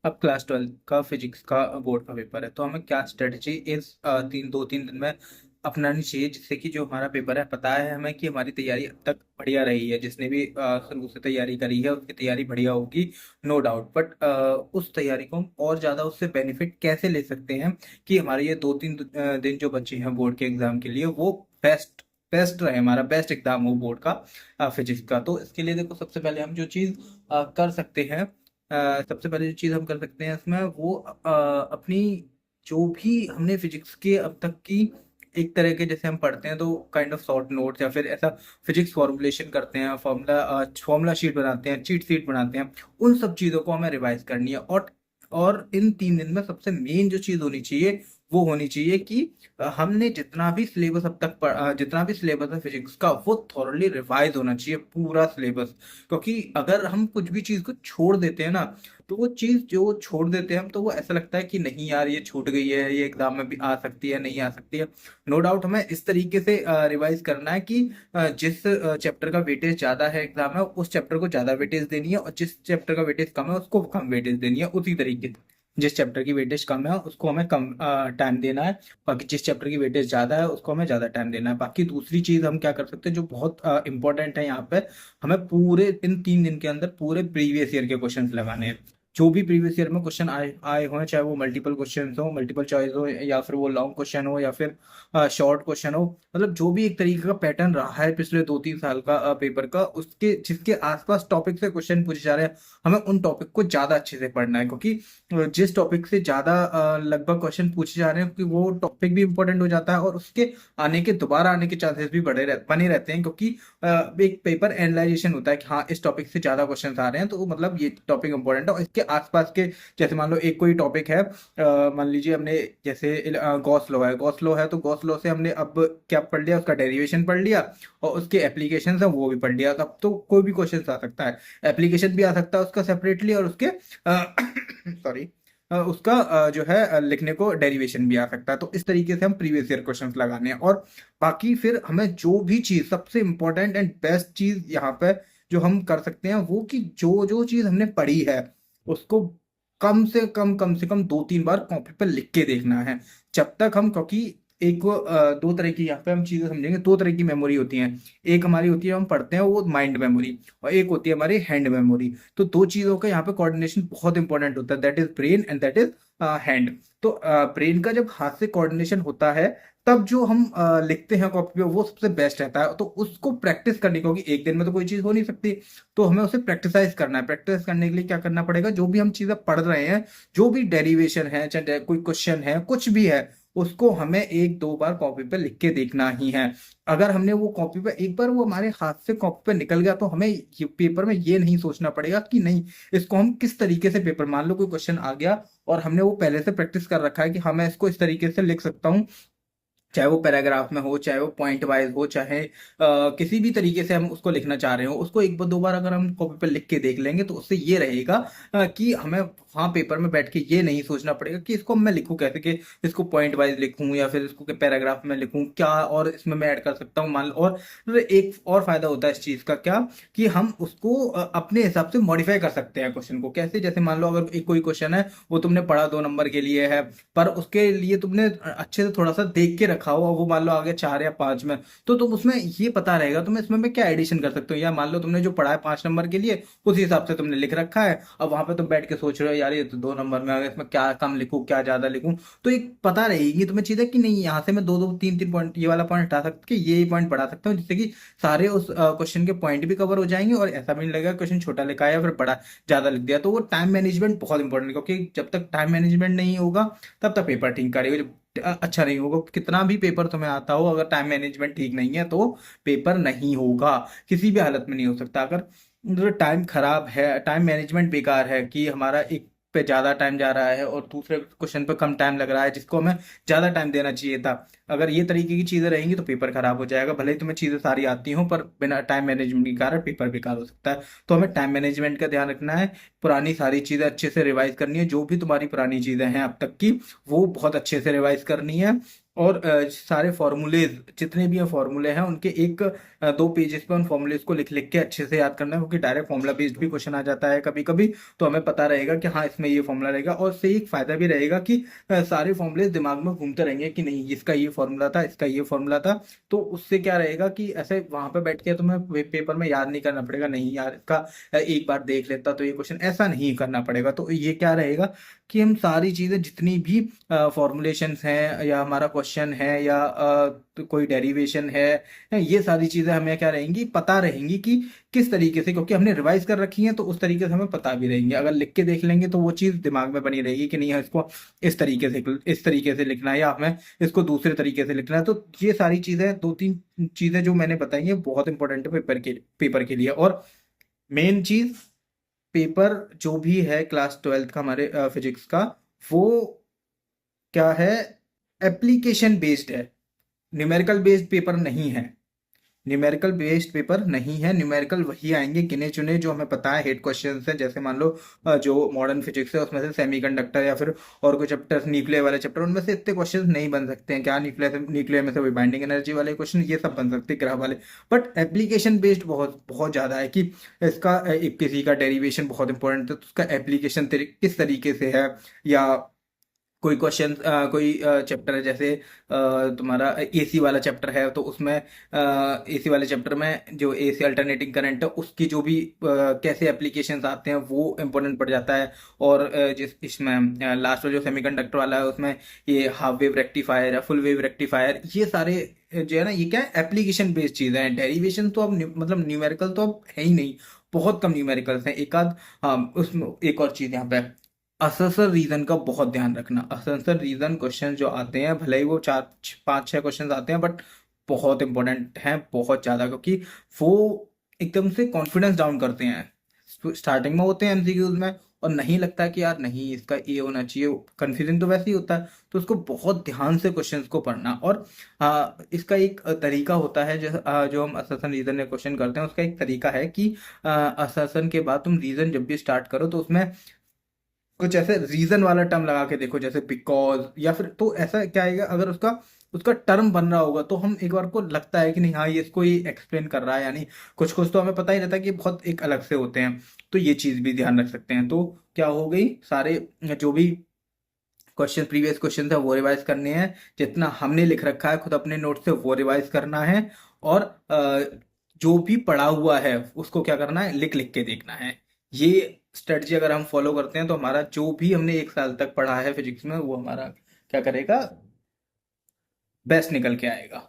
अब क्लास 12 का फिजिक्स का बोर्ड का पेपर है, तो हमें क्या स्ट्रेटजी इस 3 दिन में अपनानी चाहिए, जिससे कि जो हमारा पेपर है, पता है हमें कि हमारी तैयारी अब तक बढ़िया रही है। जिसने भी शुरू से तैयारी करी है उसकी तैयारी बढ़िया होगी, नो डाउट। बट उस तैयारी को हम और ज़्यादा उससे बेनिफिट कैसे ले सकते हैं कि हमारे ये 2-3 दिन जो बचे हैं बोर्ड के एग्जाम के लिए, वो बेस्ट बेस्ट रहे, हमारा बेस्ट एग्जाम हो बोर्ड का फिजिक्स का। तो इसके लिए देखो, सबसे पहले हम जो चीज़ कर सकते हैं, सबसे पहले जो चीज़ हम कर सकते हैं इसमें, वो अपनी जो भी हमने फिजिक्स के अब तक की एक तरह के, जैसे हम पढ़ते हैं तो काइंड ऑफ शॉर्ट नोट्स या फिर ऐसा फिजिक्स फॉर्मुलेशन करते हैं, फॉर्मूला शीट बनाते हैं, चीट शीट बनाते हैं, उन सब चीज़ों को हमें रिवाइज करनी है। और इन 3 दिन में सबसे मेन जो चीज़ होनी चाहिए, वो होनी चाहिए कि हमने जितना भी सिलेबस अब तक जितना भी सिलेबस है फिजिक्स का, वो थॉरली रिवाइज होना चाहिए, पूरा सिलेबस। क्योंकि अगर हम कुछ भी चीज़ को छोड़ देते हैं ना, तो वो चीज़ जो छोड़ देते हैं हम, तो वो ऐसा लगता है कि नहीं यार, ये छूट गई है, ये एग्जाम में भी आ सकती है, नहीं आ सकती है। नो डाउट हमें इस तरीके से रिवाइज करना है कि जिस चैप्टर का वेटेज ज़्यादा है एग्जाम में, उस चैप्टर को ज़्यादा वेटेज देनी है, और जिस चैप्टर का वेटेज कम है उसको कम वेटेज देनी है। उसी तरीके से जिस चैप्टर की वेटेज कम है उसको हमें कम टाइम देना है, बाकी जिस चैप्टर की वेटेज ज़्यादा है उसको हमें ज़्यादा टाइम देना है। बाकी दूसरी चीज़ हम क्या कर सकते हैं, जो बहुत इंपॉर्टेंट है यहाँ पे, हमें पूरे इन 3 दिन के अंदर पूरे प्रीवियस ईयर के क्वेश्चन लगाने हैं। जो भी प्रीवियस ईयर में क्वेश्चन आए आए हों, चाहे वो मल्टीपल क्वेश्चन हो, मल्टीपल चॉइस हो, या फिर वो लॉन्ग क्वेश्चन हो, या फिर शॉर्ट क्वेश्चन हो, मतलब जो भी एक तरीके का पैटर्न रहा है पिछले 2-3 साल का पेपर का, उसके जिसके आसपास टॉपिक से क्वेश्चन पूछे जा रहे हैं, हमें उन टॉपिक को ज़्यादा अच्छे से पढ़ना है। क्योंकि जिस टॉपिक से ज़्यादा लगभग क्वेश्चन पूछे जा रहे हैं, क्योंकि वो टॉपिक भी इंपॉर्टेंट हो जाता है, और उसके दोबारा आने के चांसेस भी बने रहते हैं। क्योंकि एक पेपर एनालाइजेशन होता है कि हाँ, इस टॉपिक से ज़्यादा क्वेश्चन आ रहे हैं, तो मतलब ये टॉपिक इंपॉर्टेंट है। और इसके आसपास के, जैसे मान लो एक कोई टॉपिक है, मान लीजिए हमने, जैसे गॉस लॉ है, तो गॉस लॉ से हमने अब क्या पढ़ लिया, उसका डेरिवेशन पढ़ लिया, और उसके एप्लीकेशन है वो भी पढ़ लिया। तब तो कोई भी क्वेश्चन आ सकता है, एप्लीकेशन भी आ सकता है उसका सेपरेटली, और उसके सॉरी उसका जो है लिखने को डेरिवेशन भी आ सकता है। तो इस तरीके से हम प्रीवियस ईयर क्वेश्चंस लगाने हैं। और बाकी फिर हमें जो भी चीज़, सबसे इंपॉर्टेंट एंड बेस्ट चीज़ यहाँ पे जो हम कर सकते हैं, वो कि जो जो चीज़ हमने पढ़ी है उसको कम से कम 2-3 बार कॉपी पर लिख के देखना है। जब तक हम, क्योंकि एक दो तरह की यहाँ पे हम चीज़ें समझेंगे, दो तरह की मेमोरी होती हैं। एक हमारी होती है, हम पढ़ते हैं, वो माइंड मेमोरी, और एक होती है हमारी हैंड मेमोरी। तो दो चीज़ों का यहाँ पे कोऑर्डिनेशन बहुत इंपॉर्टेंट होता है, that is brain and that is hand. तो ब्रेन का जब हाथ से कोऑर्डिनेशन होता है, तब जो हम लिखते हैं कॉपी पे, वो सबसे बेस्ट रहता है। तो उसको प्रैक्टिस करनी, क्योंकि एक दिन में तो कोई चीज़ हो नहीं सकती, तो हमें उसे प्रैक्टिसाइज करना है। प्रैक्टिस करने के लिए क्या करना पड़ेगा, जो भी हम चीज़ें पढ़ रहे हैं, जो भी डेरिवेशन है, चाहे कोई क्वेश्चन है, कुछ भी है, उसको हमें 1-2 बार कॉपी पे लिख के देखना ही है। अगर हमने वो कॉपी पे एक बार वो हमारे हाथ से कॉपी पे निकल गया, तो हमें ये पेपर में ये नहीं सोचना पड़ेगा कि नहीं, इसको हम किस तरीके से, पेपर मान लो कोई क्वेश्चन आ गया और हमने वो पहले से प्रैक्टिस कर रखा है कि हाँ, मैं इसको इस तरीके से लिख सकता हूँ, चाहे वो पैराग्राफ में हो, चाहे वो पॉइंट वाइज हो, चाहे किसी भी तरीके से हम उसको लिखना चाह रहे हो, उसको एक बार 2 बार अगर हम कॉपी पर लिख के देख लेंगे, तो उससे ये रहेगा कि हमें वहाँ पेपर में बैठ के ये नहीं सोचना पड़ेगा कि इसको मैं लिखूं कैसे, कि इसको पॉइंट वाइज लिखूं या फिर इसको पैराग्राफ में लिखूं क्या, और इसमें मैं ऐड कर सकता हूँ मान लो। और एक और फायदा होता है इस चीज़ का, क्या कि हम उसको अपने हिसाब से मॉडिफाई कर सकते हैं क्वेश्चन को। कैसे, जैसे मान लो अगर एक कोई क्वेश्चन है, वो तुमने पढ़ा 2 नंबर के लिए है, पर उसके लिए तुमने अच्छे से थोड़ा सा देख के रखा हो, वो मान लो आगे 4 या 5 में, तो तुम उसमें ये पता रहेगा तुम्हें इसमें मैं क्या एडिशन कर सकते हो। या मान लो तुमने जो पढ़ा है 5 नंबर के लिए, उस हिसाब से तुमने लिख रखा है, अब वहां पे तुम बैठ के सोच रहे हो यार, ये तो 2 नंबर में आ गया, इसमें क्या कम लिखूं क्या ज्यादा लिखूं। तो एक पता रहेगी तुम्हें चीजें कि नहीं, यहाँ से मैं 2-2 3-3 पॉइंट, ये वाला पॉइंट हटा सकते, ये पॉइंट बढ़ा सकता हूँ, जिससे कि सारे उस क्वेश्चन के पॉइंट भी कवर हो जाएंगे, और ऐसा भी नहीं लगेगा क्वेश्चन छोटा लिखा है या फिर बड़ा ज्यादा लिख दिया। तो वो टाइम मैनेजमेंट बहुत इंपॉर्टेंट है, क्योंकि जब तक टाइम मैनेजमेंट नहीं होगा, तब तक पेपर ठीक करेगा, जब अच्छा नहीं होगा। कितना भी पेपर तुम्हें आता हो, अगर टाइम मैनेजमेंट ठीक नहीं है, तो पेपर नहीं होगा, किसी भी हालत में नहीं हो सकता। अगर टाइम खराब है, टाइम मैनेजमेंट बेकार है, कि हमारा एक पे ज्यादा टाइम जा रहा है और दूसरे क्वेश्चन पे कम टाइम लग रहा है, जिसको हमें ज्यादा टाइम देना चाहिए था, अगर ये तरीके की चीजें रहेंगी तो पेपर खराब हो जाएगा। भले ही तुम्हें चीजें सारी आती हों, पर बिना टाइम मैनेजमेंट के कारण पेपर बेकार हो सकता है। तो हमें टाइम मैनेजमेंट का ध्यान रखना है, पुरानी सारी चीजें अच्छे से रिवाइज करनी है, जो भी तुम्हारी पुरानी चीजें हैं अब तक की वो बहुत अच्छे से रिवाइज करनी है। और सारे फॉर्मूलेज जितने भी हैं फॉर्मूले हैं उनके एक दो पेजेस पे उन फॉर्मूलेज को लिख लिख के अच्छे से याद करना है, क्योंकि डायरेक्ट फॉर्मूला बेस्ड भी क्वेश्चन आ जाता है कभी कभी। तो हमें पता रहेगा कि हाँ इसमें ये फॉर्मूला रहेगा, और उससे एक फायदा भी रहेगा कि सारे फॉर्मूले दिमाग में घूमते रहेंगे कि नहीं इसका ये फॉर्मूला था, इसका ये फॉर्मूला था। तो उससे क्या रहेगा कि ऐसे वहां पे बैठ के तुम्हें पेपर में याद नहीं करना पड़ेगा, नहीं यार इसका एक बार देख लेता तो ये क्वेश्चन, ऐसा नहीं करना पड़ेगा। तो ये क्या रहेगा कि हम सारी चीजें जितनी भी फॉर्मुलेशंस हैं या हमारा क्वेश्चन है या तो कोई डेरिवेशन है, ये सारी चीजें हमें क्या रहेंगी, पता रहेंगी कि किस तरीके से, क्योंकि हमने रिवाइज कर रखी है तो उस तरीके से हमें पता भी रहेंगे। अगर लिख के देख लेंगे तो वो चीज दिमाग में बनी रहेगी कि नहीं है इसको इस तरीके से लिखना है या हमें इसको दूसरे तरीके से लिखना है। तो ये सारी चीजें, दो तीन चीजें जो मैंने बताई है बहुत इंपॉर्टेंट है पेपर के लिए। और मेन चीज, पेपर जो भी है क्लास 12th का हमारे फिजिक्स का, वो क्या है, एप्लीकेशन बेस्ड है, न्यूमेरिकल बेस्ड पेपर नहीं है। न्यूमेरिकल बेस्ड पेपर नहीं है। न्यूमेरिकल वही आएंगे गिने चुने जो हमें पता है हेड क्वेश्चंस हैं, जैसे मान लो जो मॉडर्न फिजिक्स है उसमें से सेमीकंडक्टर या फिर और कोई चैप्टर, न्यूक्लियर वाले चैप्टर, उनमें से इतने क्वेश्चंस नहीं बन सकते हैं। क्या न्यूक्लियर में से वही बाइंडिंग एनर्जी वाले क्वेश्चन ये सब बन सकते हैं, ग्रह वाले। बट एप्लीकेशन बेस्ड बहुत बहुत ज्यादा है कि इसका किसी का डेरिवेशन बहुत इंपॉर्टेंट है तो उसका एप्लीकेशन किस तरीके से है। या कोई क्वेश्चन, कोई चैप्टर है जैसे तुम्हारा एसी वाला चैप्टर है, तो उसमें एसी वाले चैप्टर में जो एसी अल्टरनेटिंग करंट है उसकी जो भी कैसे एप्लीकेशंस आते हैं वो इम्पोर्टेंट पड़ जाता है। और जिस इसमें लास्ट में जो सेमीकंडक्टर वाला है उसमें ये हाफ वेव रेक्टिफायर या फुल वेव रेक्टिफायर, ये सारे जो है ना, ये क्या है, एप्लीकेशन बेस्ड चीजें हैं। डेरिवेशन तो अब मतलब न्यूमेरिकल तो अब है ही नहीं, बहुत कम न्यूमेरिकल्स हैं, एक आध। हाँ, उसमें एक और चीज यहाँ पे, असर्सर रीजन का बहुत ध्यान रखना। असर्सर रीजन क्वेश्चन जो आते हैं, भले ही वो चार पांच छह क्वेश्चन आते हैं, बट बहुत इंपॉर्टेंट हैं बहुत ज्यादा, क्योंकि वो एकदम से कॉन्फिडेंस डाउन करते हैं। स्टार्टिंग में होते हैं एमसीक्यूज में और नहीं लगता कि यार नहीं इसका ये होना चाहिए, कंफ्यूजन तो वैसे ही होता है। तो उसको बहुत ध्यान से क्वेश्चंस को पढ़ना। और इसका एक तरीका होता है, जो हम असर्सन रीजन में क्वेश्चन करते हैं उसका एक तरीका है कि असर्सन के बाद तुम रीजन जब भी स्टार्ट करो तो उसमें कुछ ऐसे रीजन वाला टर्म लगा के देखो, जैसे बिकॉज या फिर, तो ऐसा क्या आएगा, अगर उसका उसका टर्म बन रहा होगा तो हम एक बार को लगता है कि नहीं हाँ ये इसको ही एक्सप्लेन कर रहा है। यानी कुछ कुछ तो हमें पता ही रहता है कि बहुत एक अलग से होते हैं। तो ये चीज भी ध्यान रख सकते हैं। तो क्या हो गई, सारे जो भी क्वेश्चन, प्रीवियस क्वेश्चन है वो रिवाइज करने हैं, जितना हमने लिख रखा है खुद अपने नोट से वो रिवाइज करना है। और जो भी पढ़ा हुआ है उसको क्या करना है, लिख लिख के देखना है। ये स्ट्रेटजी अगर हम फॉलो करते हैं तो हमारा जो भी हमने एक साल तक पढ़ा है फिजिक्स में वो हमारा क्या करेगा, बेस्ट निकल के आएगा।